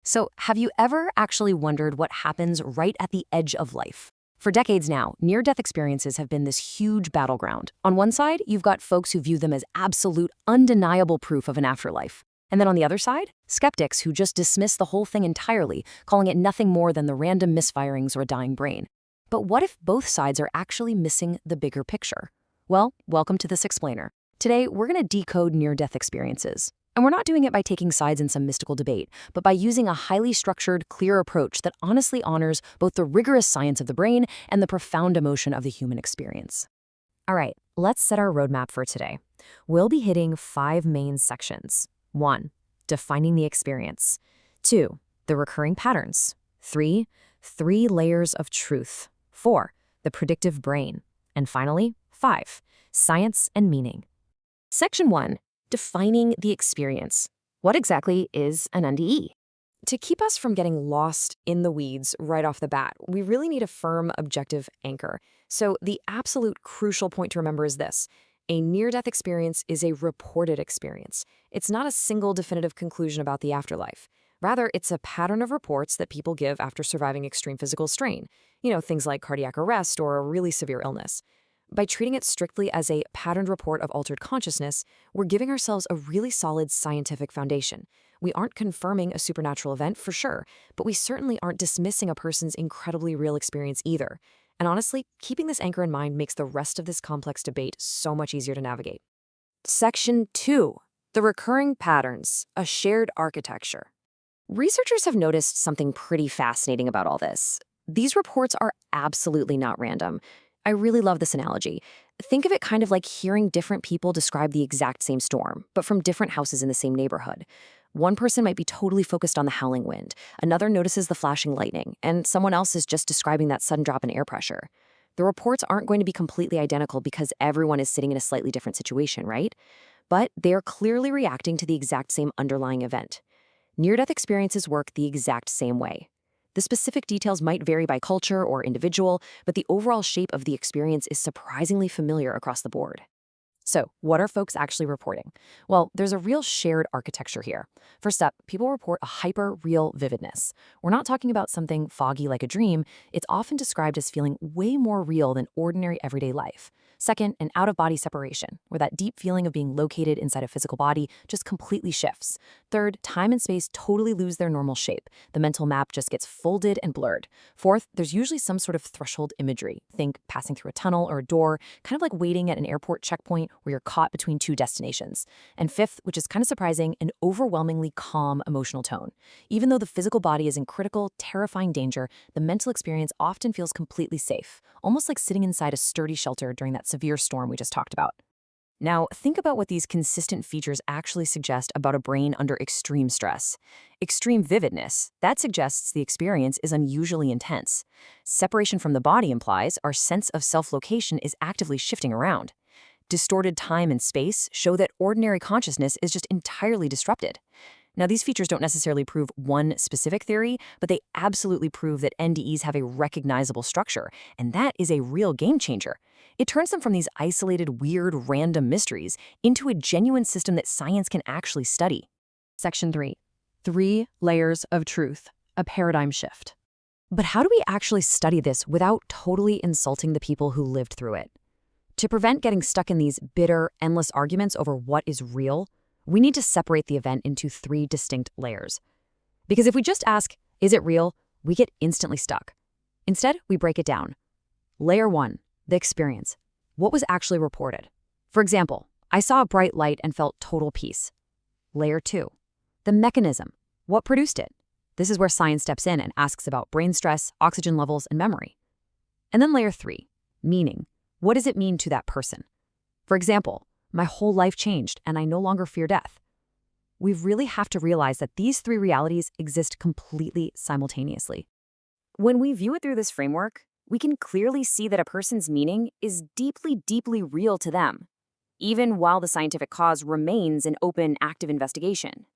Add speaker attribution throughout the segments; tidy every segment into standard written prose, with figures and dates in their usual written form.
Speaker 1: So, have you ever actually wondered what happens right at the edge of life? For decades now, near-death experiences have been this huge battleground. On one side, you've got folks who view them as absolute, undeniable proof of an afterlife. And then on the other side, skeptics who just dismiss the whole thing entirely, calling it nothing more than the random misfirings or a dying brain. But what if both sides are actually missing the bigger picture? Well, welcome to This Explainer. Today, we're going to decode near-death experiences. And we're not doing it by taking sides in some mystical debate, but by using a highly structured, clear approach that honestly honors both the rigorous science of the brain and the profound emotion of the human experience. All right, let's set our roadmap for today. We'll be hitting 5 main sections. 1. Defining the experience. 2. The recurring patterns. 3. 3 layers of truth. 4. The predictive brain. And finally, 5. Science and meaning. Section 1. Defining the experience. What exactly is an NDE? To keep us from getting lost in the weeds right off the bat, we really need a firm, objective anchor. So the absolute crucial point to remember is this. A near-death experience is a reported experience. It's not a single definitive conclusion about the afterlife. Rather, it's a pattern of reports that people give after surviving extreme physical strain. Things like cardiac arrest or a really severe illness. By treating it strictly as a patterned report of altered consciousness, we're giving ourselves a really solid scientific foundation. We aren't confirming a supernatural event for sure, but we certainly aren't dismissing a person's incredibly real experience either. And honestly, keeping this anchor in mind makes the rest of this complex debate so much easier to navigate. Section 2. The recurring patterns, a shared architecture. Researchers have noticed something pretty fascinating about all this. These reports are absolutely not random. I really love this analogy. Think of it kind of like hearing different people describe the exact same storm, but from different houses in the same neighborhood. One person might be totally focused on the howling wind, another notices the flashing lightning, and someone else is just describing that sudden drop in air pressure. The reports aren't going to be completely identical because everyone is sitting in a slightly different situation, right? But they are clearly reacting to the exact same underlying event. Near-death experiences work the exact same way. The specific details might vary by culture or individual, but the overall shape of the experience is surprisingly familiar across the board. So, what are folks actually reporting? Well, there's a real shared architecture here. First up, people report a hyper-real vividness. We're not talking about something foggy like a dream. It's often described as feeling way more real than ordinary everyday life. Second, an out-of-body separation, where that deep feeling of being located inside a physical body just completely shifts. Third, time and space totally lose their normal shape. The mental map just gets folded and blurred. Fourth, there's usually some sort of threshold imagery. Think passing through a tunnel or a door, kind of like waiting at an airport checkpoint where you're caught between 2 destinations. And fifth, which is kind of surprising, an overwhelmingly calm emotional tone. Even though the physical body is in critical, terrifying danger, the mental experience often feels completely safe, almost like sitting inside a sturdy shelter during that severe storm we just talked about. Now, think about what these consistent features actually suggest about a brain under extreme stress. Extreme vividness, that suggests the experience is unusually intense. Separation from the body implies our sense of self-location is actively shifting around. Distorted time and space show that ordinary consciousness is just entirely disrupted. Now, these features don't necessarily prove one specific theory, but they absolutely prove that NDEs have a recognizable structure, and that is a real game changer. It turns them from these isolated, weird, random mysteries into a genuine system that science can actually study. Section 3. 3 layers of truth, a paradigm shift. But how do we actually study this without totally insulting the people who lived through it? To prevent getting stuck in these bitter, endless arguments over what is real, we need to separate the event into 3 distinct layers. Because if we just ask, is it real, we get instantly stuck. Instead, we break it down. Layer 1, the experience. What was actually reported? For example, I saw a bright light and felt total peace. Layer 2, the mechanism. What produced it? This is where science steps in and asks about brain stress, oxygen levels, and memory. And then layer 3, meaning. What does it mean to that person? For example, my whole life changed and I no longer fear death. We really have to realize that these 3 realities exist completely simultaneously. When we view it through this framework, we can clearly see that a person's meaning is deeply, deeply real to them, even while the scientific cause remains an open, active investigation.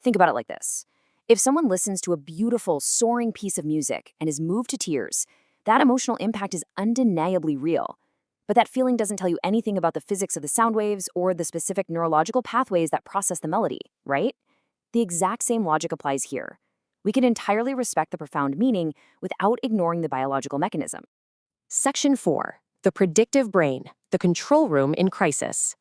Speaker 1: Think about it like this. If someone listens to a beautiful, soaring piece of music and is moved to tears, that emotional impact is undeniably real. But that feeling doesn't tell you anything about the physics of the sound waves or the specific neurological pathways that process the melody, right? The exact same logic applies here. We can entirely respect the profound meaning without ignoring the biological mechanism. Section 4. The predictive brain, the control room in crisis.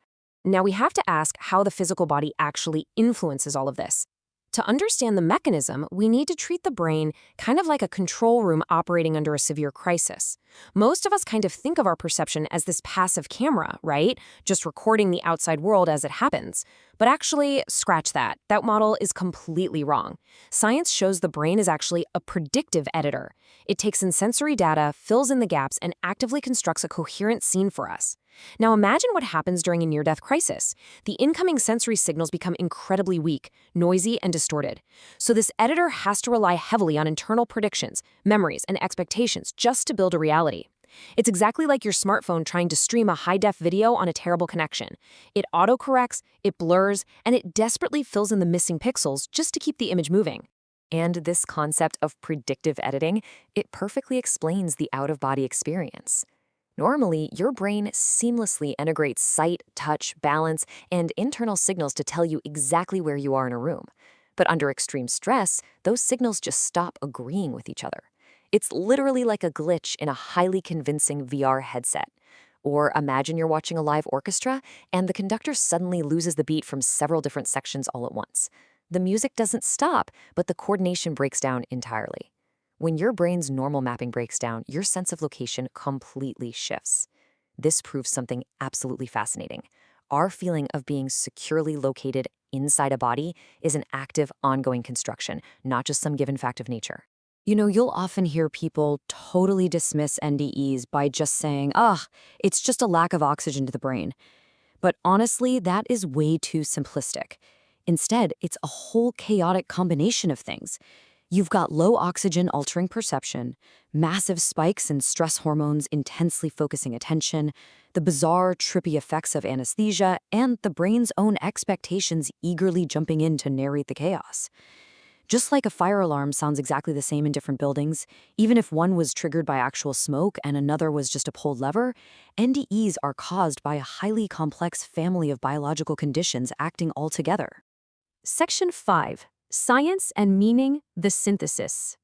Speaker 1: Now we have to ask how the physical body actually influences all of this. To understand the mechanism, we need to treat the brain kind of like a control room operating under a severe crisis. Most of us kind of think of our perception as this passive camera, right? Just recording the outside world as it happens. But actually, scratch that. That model is completely wrong. Science shows the brain is actually a predictive editor. It takes in sensory data, fills in the gaps, and actively constructs a coherent scene for us. Now imagine what happens during a near-death crisis. The incoming sensory signals become incredibly weak, noisy, and distorted. So this editor has to rely heavily on internal predictions, memories, and expectations just to build a reality. It's exactly like your smartphone trying to stream a high-def video on a terrible connection. It autocorrects, it blurs, and it desperately fills in the missing pixels just to keep the image moving. And this concept of predictive editing, it perfectly explains the out-of-body experience. Normally, your brain seamlessly integrates sight, touch, balance, and internal signals to tell you exactly where you are in a room. But under extreme stress, those signals just stop agreeing with each other. It's literally like a glitch in a highly convincing VR headset. Or imagine you're watching a live orchestra and the conductor suddenly loses the beat from several different sections all at once. The music doesn't stop, but the coordination breaks down entirely. When your brain's normal mapping breaks down, your sense of location completely shifts. This proves something absolutely fascinating. Our feeling of being securely located inside a body is an active, ongoing construction, not just some given fact of nature. You'll often hear people totally dismiss NDEs by just saying, it's just a lack of oxygen to the brain. But honestly, that is way too simplistic. Instead, it's a whole chaotic combination of things. You've got low oxygen altering perception, massive spikes in stress hormones intensely focusing attention, the bizarre, trippy effects of anesthesia, and the brain's own expectations eagerly jumping in to narrate the chaos. Just like a fire alarm sounds exactly the same in different buildings, even if one was triggered by actual smoke and another was just a pulled lever, NDEs are caused by a highly complex family of biological conditions acting all together. Section 5. Science and Meaning, the Synthesis.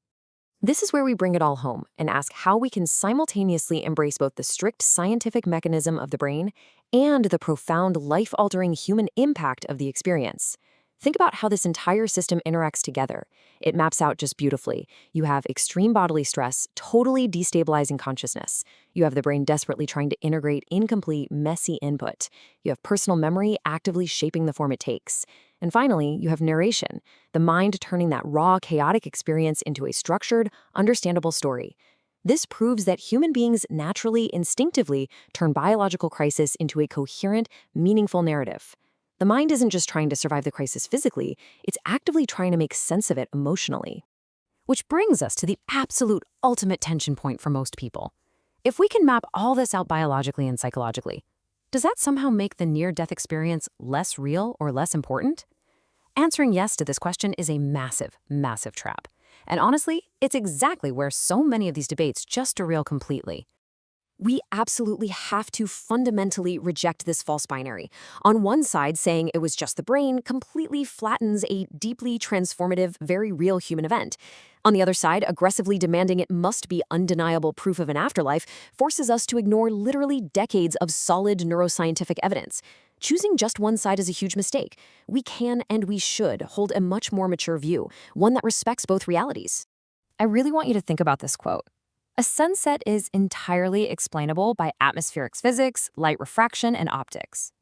Speaker 1: This is where we bring it all home and ask how we can simultaneously embrace both the strict scientific mechanism of the brain and the profound life-altering human impact of the experience. Think about how this entire system interacts together. It maps out just beautifully. You have extreme bodily stress, totally destabilizing consciousness. You have the brain desperately trying to integrate incomplete, messy input. You have personal memory actively shaping the form it takes. And finally, you have narration, the mind turning that raw, chaotic experience into a structured, understandable story. This proves that human beings naturally, instinctively turn biological crisis into a coherent, meaningful narrative. The mind isn't just trying to survive the crisis physically, it's actively trying to make sense of it emotionally. Which brings us to the absolute ultimate tension point for most people. If we can map all this out biologically and psychologically, does that somehow make the near-death experience less real or less important? Answering yes to this question is a massive, massive trap. And honestly, it's exactly where so many of these debates just derail completely. We absolutely have to fundamentally reject this false binary. On one side, saying it was just the brain completely flattens a deeply transformative, very real human event. On the other side, aggressively demanding it must be undeniable proof of an afterlife forces us to ignore literally decades of solid neuroscientific evidence. Choosing just one side is a huge mistake. We can and we should hold a much more mature view, one that respects both realities. I really want you to think about this quote. A sunset is entirely explainable by atmospheric physics, light refraction, and optics.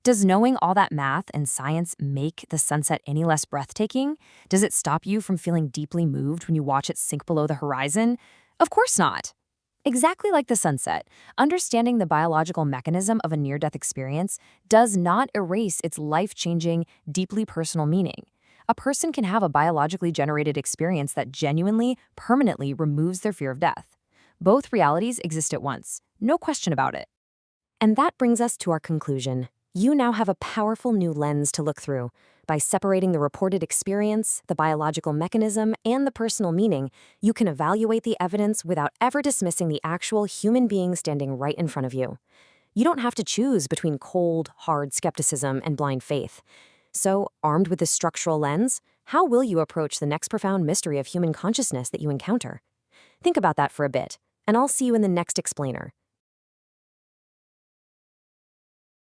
Speaker 1: Does knowing all that math and science make the sunset any less breathtaking? Does it stop you from feeling deeply moved when you watch it sink below the horizon? Of course not. Exactly like the sunset, understanding the biological mechanism of a near-death experience does not erase its life-changing, deeply personal meaning. A person can have a biologically generated experience that genuinely, permanently removes their fear of death. Both realities exist at once, no question about it. And that brings us to our conclusion. You now have a powerful new lens to look through. By separating the reported experience, the biological mechanism, and the personal meaning, you can evaluate the evidence without ever dismissing the actual human being standing right in front of you. You don't have to choose between cold, hard skepticism and blind faith. So, armed with this structural lens, How will you approach the next profound mystery of human consciousness that you encounter? Think about that for a bit, and I'll see you in the next explainer.